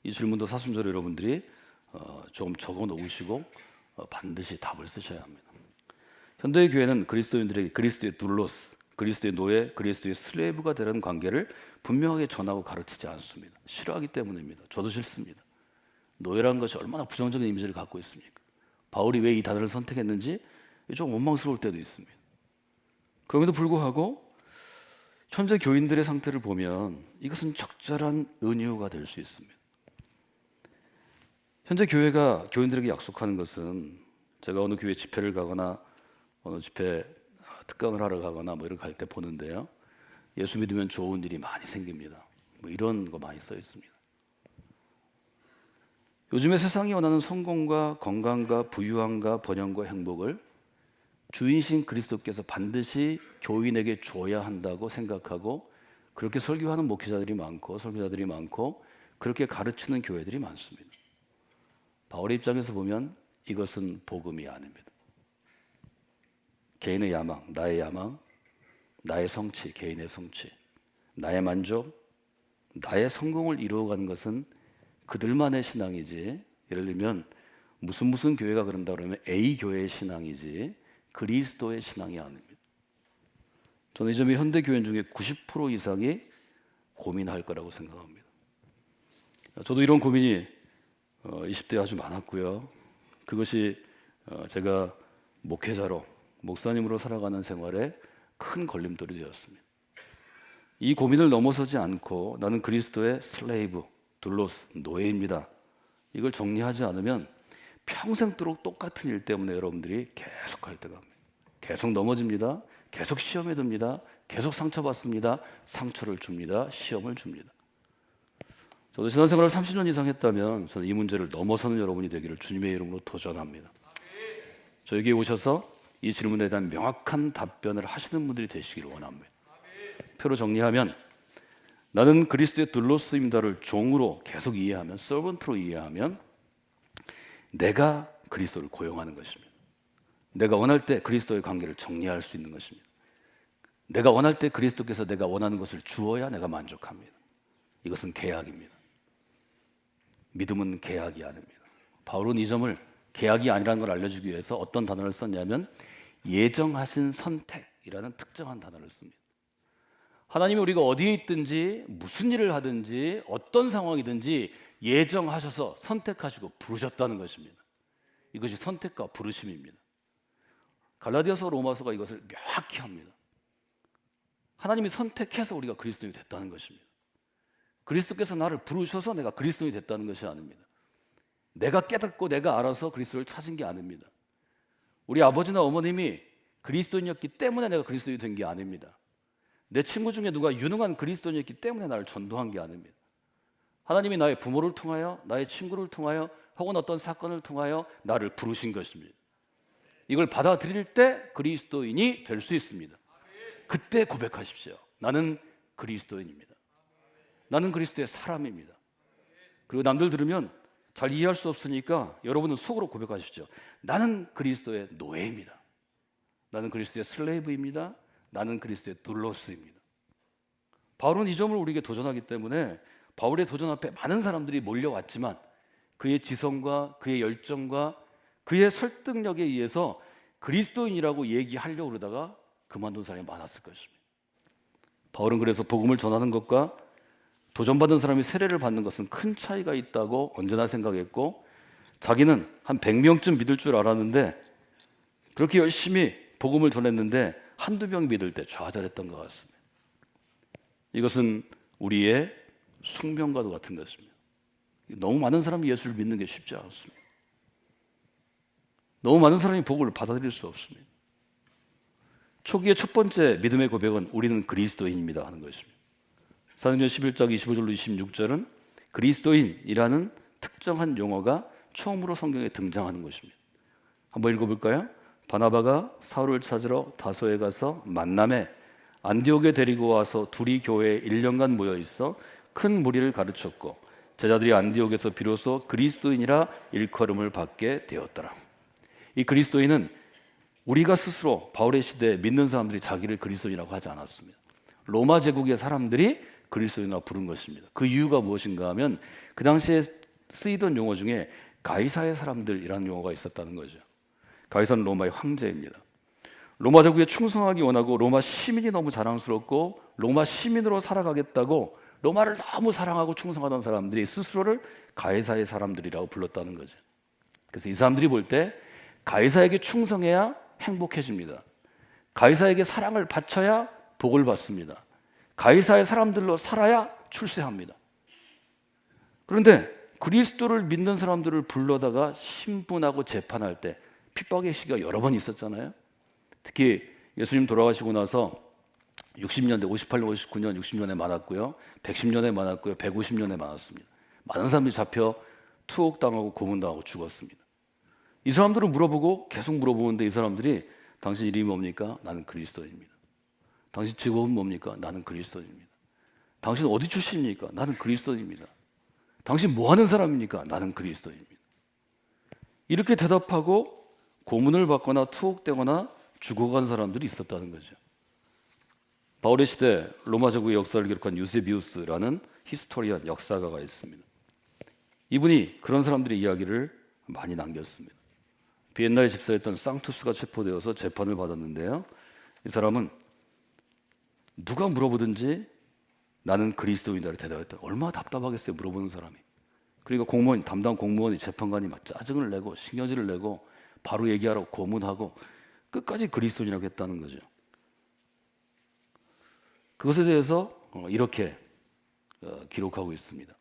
이 질문도 사순절 여러분들이 조금 적어 놓으시고 반드시 답을 쓰셔야 합니다. 현대의 교회는 그리스도인들에게 그리스도의 둘로스, 그리스도의 노예, 그리스도의 슬레이브가 되는 관계를 분명하게 전하고 가르치지 않습니다. 싫어하기 때문입니다. 저도 싫습니다. 노예라는 것이 얼마나 부정적인 이미지를 갖고 있습니까? 바울이 왜 이 단어를 선택했는지 좀 원망스러울 때도 있습니다. 그럼에도 불구하고 현재 교인들의 상태를 보면 이것은 적절한 은유가 될 수 있습니다. 현재 교회가 교인들에게 약속하는 것은 제가 어느 교회 집회를 가거나 어느 집회 특강을 하러 가거나 뭐 이렇게 갈 때 보는데요. 예수 믿으면 좋은 일이 많이 생깁니다. 뭐 이런 거 많이 써 있습니다. 요즘에 세상이 원하는 성공과 건강과 부유함과 번영과 행복을 주인이신 그리스도께서 반드시 교인에게 줘야 한다고 생각하고 그렇게 설교하는 목회자들이 많고 설교자들이 많고 그렇게 가르치는 교회들이 많습니다. 바울의 입장에서 보면 이것은 복음이 아닙니다. 개인의 야망, 나의 성취, 개인의 성취, 나의 만족, 나의 성공을 이루어가는 것은 그들만의 신앙이지 예를 들면 무슨 교회가 그런다 그러면 A 교회의 신앙이지 그리스도의 신앙이 아닙니다. 저는 이 점이 현대 교인 중에 90% 이상이 고민할 거라고 생각합니다. 저도 이런 고민이 20대에 아주 많았고요. 그것이 제가 목회자로, 목사님으로 살아가는 생활에 큰 걸림돌이 되었습니다. 이 고민을 넘어서지 않고 나는 그리스도의 슬레이브, 둘로스, 노예입니다. 이걸 정리하지 않으면 평생도록 똑같은 일 때문에 여러분들이 계속 할 때가 합니다. 계속 넘어집니다. 계속 시험에 듭니다. 계속 상처받습니다. 상처를 줍니다. 시험을 줍니다. 저도 신앙생활을 30년 이상 했다면 저는 이 문제를 넘어서는 여러분이 되기를 주님의 이름으로 도전합니다. 저에게 오셔서 이 질문에 대한 명확한 답변을 하시는 분들이 되시기를 원합니다. 표로 정리하면 나는 그리스도의 둘로스입니다를 종으로 계속 이해하면, 서번트로 이해하면 내가 그리스도를 고용하는 것입니다. 내가 원할 때 그리스도의 관계를 정리할 수 있는 것입니다. 내가 원할 때 그리스도께서 내가 원하는 것을 주어야 내가 만족합니다. 이것은 계약입니다. 믿음은 계약이 아닙니다. 바울은 이 점을 계약이 아니라는 걸 알려주기 위해서 어떤 단어를 썼냐면 예정하신 선택이라는 특정한 단어를 씁니다. 하나님이 우리가 어디에 있든지 무슨 일을 하든지 어떤 상황이든지 예정하셔서 선택하시고 부르셨다는 것입니다. 이것이 선택과 부르심입니다. 갈라디아서 로마서가 이것을 명확히 합니다. 하나님이 선택해서 우리가 그리스도인이 됐다는 것입니다. 그리스도께서 나를 부르셔서 내가 그리스도인이 됐다는 것이 아닙니다. 내가 깨닫고 내가 알아서 그리스도를 찾은 게 아닙니다. 우리 아버지나 어머님이 그리스도인이었기 때문에 내가 그리스도인이 된 게 아닙니다. 내 친구 중에 누가 유능한 그리스도인이었기 때문에 나를 전도한 게 아닙니다. 하나님이 나의 부모를 통하여, 나의 친구를 통하여, 혹은 어떤 사건을 통하여 나를 부르신 것입니다. 이걸 받아들일 때 그리스도인이 될 수 있습니다. 그때 고백하십시오. 나는 그리스도인입니다. 나는 그리스도의 사람입니다. 그리고 남들 들으면 잘 이해할 수 없으니까 여러분은 속으로 고백하십시오. 나는 그리스도의 노예입니다. 나는 그리스도의 슬레이브입니다. 나는 그리스도의 둘로스입니다. 바울은 이 점을 우리에게 도전하기 때문에 바울의 도전 앞에 많은 사람들이 몰려왔지만 그의 지성과 그의 열정과 그의 설득력에 의해서 그리스도인이라고 얘기하려고 그러다가 그만둔 사람이 많았을 것입니다. 바울은 그래서 복음을 전하는 것과 도전받은 사람이 세례를 받는 것은 큰 차이가 있다고 언제나 생각했고 자기는 한 100명쯤 믿을 줄 알았는데 그렇게 열심히 복음을 전했는데 한두 명 믿을 때 좌절했던 것 같습니다. 이것은 우리의 숙명과도 같은 것입니다. 너무 많은 사람이 예수를 믿는 게 쉽지 않습니다. 너무 많은 사람이 복음을 받아들일 수 없습니다. 초기의 첫 번째 믿음의 고백은 우리는 그리스도인입니다 하는 것입니다. 사도행전 11장 25절로 26절은 그리스도인이라는 특정한 용어가 처음으로 성경에 등장하는 것입니다. 한번 읽어볼까요? 바나바가 사울을 찾으러 다소에 가서 만남에 안디옥에 데리고 와서 둘이 교회에 1년간 모여 있어 큰 무리를 가르쳤고 제자들이 안디옥에서 비로소 그리스도인이라 일컬음을 받게 되었더라. 이 그리스도인은 우리가 스스로 바울의 시대에 믿는 사람들이 자기를 그리스도인이라고 하지 않았습니다. 로마 제국의 사람들이 그리스도인이라고 부른 것입니다. 그 이유가 무엇인가 하면 그 당시에 쓰이던 용어 중에 가이사의 사람들이라는 용어가 있었다는 거죠. 가이사는 로마의 황제입니다. 로마 제국에 충성하기 원하고 로마 시민이 너무 자랑스럽고 로마 시민으로 살아가겠다고 로마를 너무 사랑하고 충성하던 사람들이 스스로를 가이사의 사람들이라고 불렀다는 거죠. 그래서 이 사람들이 볼 때 가이사에게 충성해야 행복해집니다. 가이사에게 사랑을 바쳐야 복을 받습니다. 가이사의 사람들로 살아야 출세합니다. 그런데 그리스도를 믿는 사람들을 불러다가 신분하고 재판할 때 핍박의 시기가 여러 번 있었잖아요. 특히 예수님 돌아가시고 나서 60년대, 58년, 59년, 60년에 많았고요. 110년에 많았고요. 150년에 많았습니다. 많은 사람들이 잡혀 투옥당하고 고문당하고 죽었습니다. 이 사람들을 물어보고 계속 물어보는데 이 사람들이 당신 이름이 뭡니까? 나는 그리스도입니다. 당신 직업은 뭡니까? 나는 그리스도입니다. 당신 어디 출신입니까? 나는 그리스도입니다. 당신 뭐 하는 사람입니까? 나는 그리스도입니다. 이렇게 대답하고 고문을 받거나 투옥되거나 죽어간 사람들이 있었다는 거죠. 바울의 시대 로마 제국의 역사를 기록한 유세비우스라는 히스토리언 역사가가 있습니다. 이분이 그런 사람들의 이야기를 많이 남겼습니다. 비엔나의 집사였던 쌍투스가 체포되어서 재판을 받았는데요. 이 사람은 누가 물어보든지 나는 그리스도인이라고 대답했다. 얼마나 답답하겠어요, 물어보는 사람이. 그러니까 공무원, 담당 공무원이, 재판관이 막 짜증을 내고 신경질을 내고 바로 얘기하라고 고문하고 끝까지 그리스도인이라고 했다는 거죠. 그것에 대해서 이렇게 기록하고 있습니다.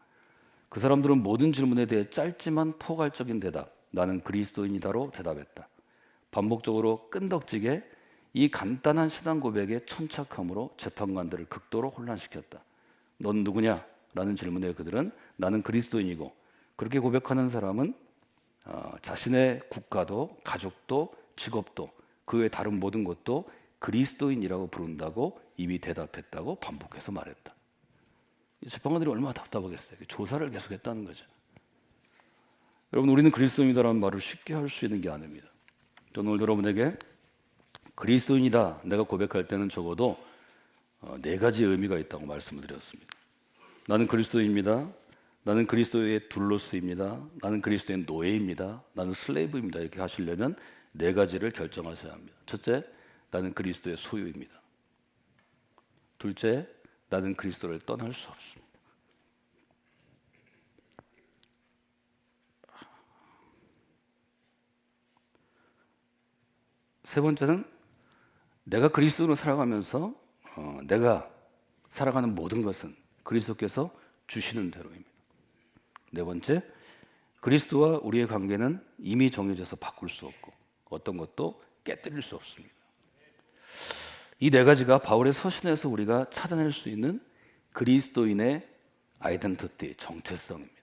그 사람들은 모든 질문에 대해 짧지만 포괄적인 대답, 나는 그리스도인이다로 대답했다. 반복적으로 끈덕지게 이 간단한 신앙 고백에 천착함으로 재판관들을 극도로 혼란시켰다. 넌 누구냐? 라는 질문에 그들은 나는 그리스도인이고, 그렇게 고백하는 사람은 자신의 국가도 가족도 직업도 그 외 다른 모든 것도 그리스도인이라고 부른다고 이미 대답했다고 반복해서 말했다. 재판관들이 얼마나 답답하겠어요. 조사를 계속했다는 거죠. 여러분, 우리는 그리스도인이다라는 말을 쉽게 할 수 있는 게 아닙니다. 저는 오늘 여러분에게 그리스도인이다 내가 고백할 때는 적어도 네 가지 의미가 있다고 말씀을 드렸습니다. 나는 그리스도입니다. 나는 그리스도의 둘로스입니다. 나는 그리스도의 노예입니다. 나는 슬레이브입니다. 이렇게 하시려면 네 가지를 결정하셔야 합니다. 첫째, 나는 그리스도의 소유입니다. 둘째, 나는 그리스도를 떠날 수 없습니다. 세 번째는 내가 그리스도로 살아가면서 내가 살아가는 모든 것은 그리스도께서 주시는 대로입니다. 네 번째, 그리스도와 우리의 관계는 이미 정해져서 바꿀 수 없고 어떤 것도 깨뜨릴 수 없습니다. 이 네 가지가 바울의 서신에서 우리가 찾아낼 수 있는 그리스도인의 아이덴티티, 정체성입니다.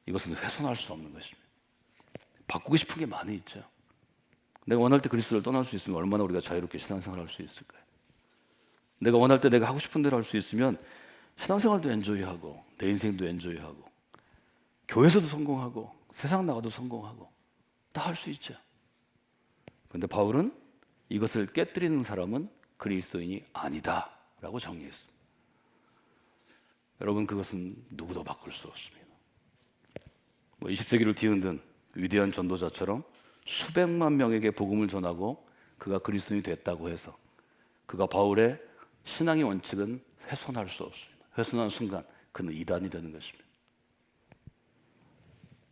이것은 훼손할 수 없는 것입니다. 바꾸고 싶은 게 많이 있죠. 내가 원할 때 그리스도를 떠날 수 있으면 얼마나 우리가 자유롭게 신앙생활을 할 수 있을까요? 내가 원할 때 내가 하고 싶은 대로 할 수 있으면 신앙생활도 엔조이하고 내 인생도 엔조이하고 교회에서도 성공하고 세상 나가도 성공하고 다 할 수 있죠. 그런데 바울은 이것을 깨뜨리는 사람은 그리스도인이 아니다 라고 정의했습니다. 여러분, 그것은 누구도 바꿀 수 없습니다. 20세기를 뒤흔든 위대한 전도자처럼 수백만 명에게 복음을 전하고 그가 그리스도인이 됐다고 해서 그가 바울의 신앙의 원칙은 훼손할 수 없습니다. 훼손한 순간 그는 이단이 되는 것입니다.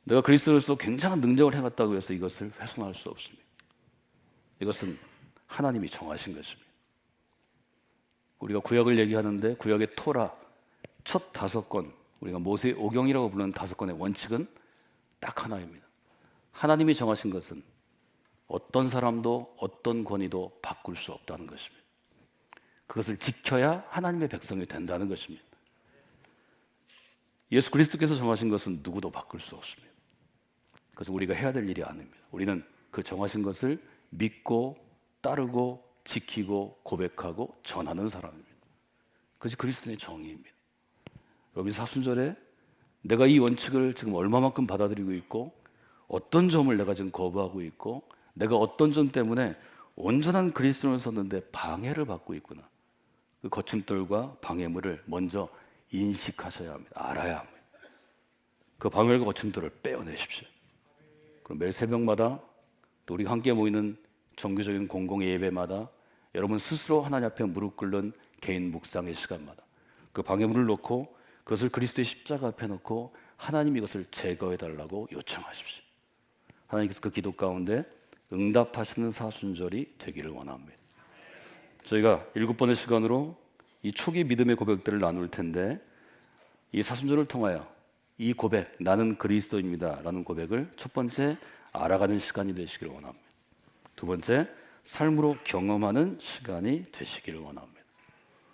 내가 그리스도로서 굉장한 능력을 행했다고 해서 이것을 훼손할 수 없습니다. 이것은 하나님이 정하신 것입니다. 우리가 구약을 얘기하는데 구약의 토라 첫 5권, 우리가 모세의 오경이라고 부르는 5권의 원칙은 딱 하나입니다. 하나님이 정하신 것은 어떤 사람도 어떤 권위도 바꿀 수 없다는 것입니다. 그것을 지켜야 하나님의 백성이 된다는 것입니다. 예수 그리스도께서 정하신 것은 누구도 바꿀 수 없습니다. 그래서 우리가 해야 될 일이 아닙니다. 우리는 그 정하신 것을 믿고 따르고 지키고 고백하고 전하는 사람입니다. 그것이 그리스도의 정의입니다. 여러분, 사순절에 내가 이 원칙을 지금 얼마만큼 받아들이고 있고 어떤 점을 내가 지금 거부하고 있고 내가 어떤 점 때문에 온전한 그리스도를 섰는데 방해를 받고 있구나. 그 거침돌과 방해물을 먼저 인식하셔야 합니다. 알아야 합니다. 그 방해물과 거침돌을 빼어내십시오. 그럼 매일 새벽마다 또 우리가 함께 모이는 정규적인 공공의 예배마다 여러분 스스로 하나님 앞에 무릎 꿇는 개인 묵상의 시간마다 그 방해물을 놓고 그것을 그리스도의 십자가 앞에 놓고 하나님 이것을 제거해달라고 요청하십시오. 하나님께서 그 기도 가운데 응답하시는 사순절이 되기를 원합니다. 저희가 7번의 시간으로 이 초기 믿음의 고백들을 나눌 텐데 이 사순절을 통하여 이 고백, 나는 그리스도입니다 라는 고백을 첫 번째 알아가는 시간이 되시기를 원합니다. 두 번째, 삶으로 경험하는 시간이 되시기를 원합니다.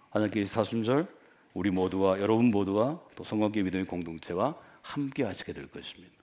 하나님께 이 사순절 우리 모두와 여러분 모두와 또 성관계 믿음의 공동체와 함께 하시게 될 것입니다.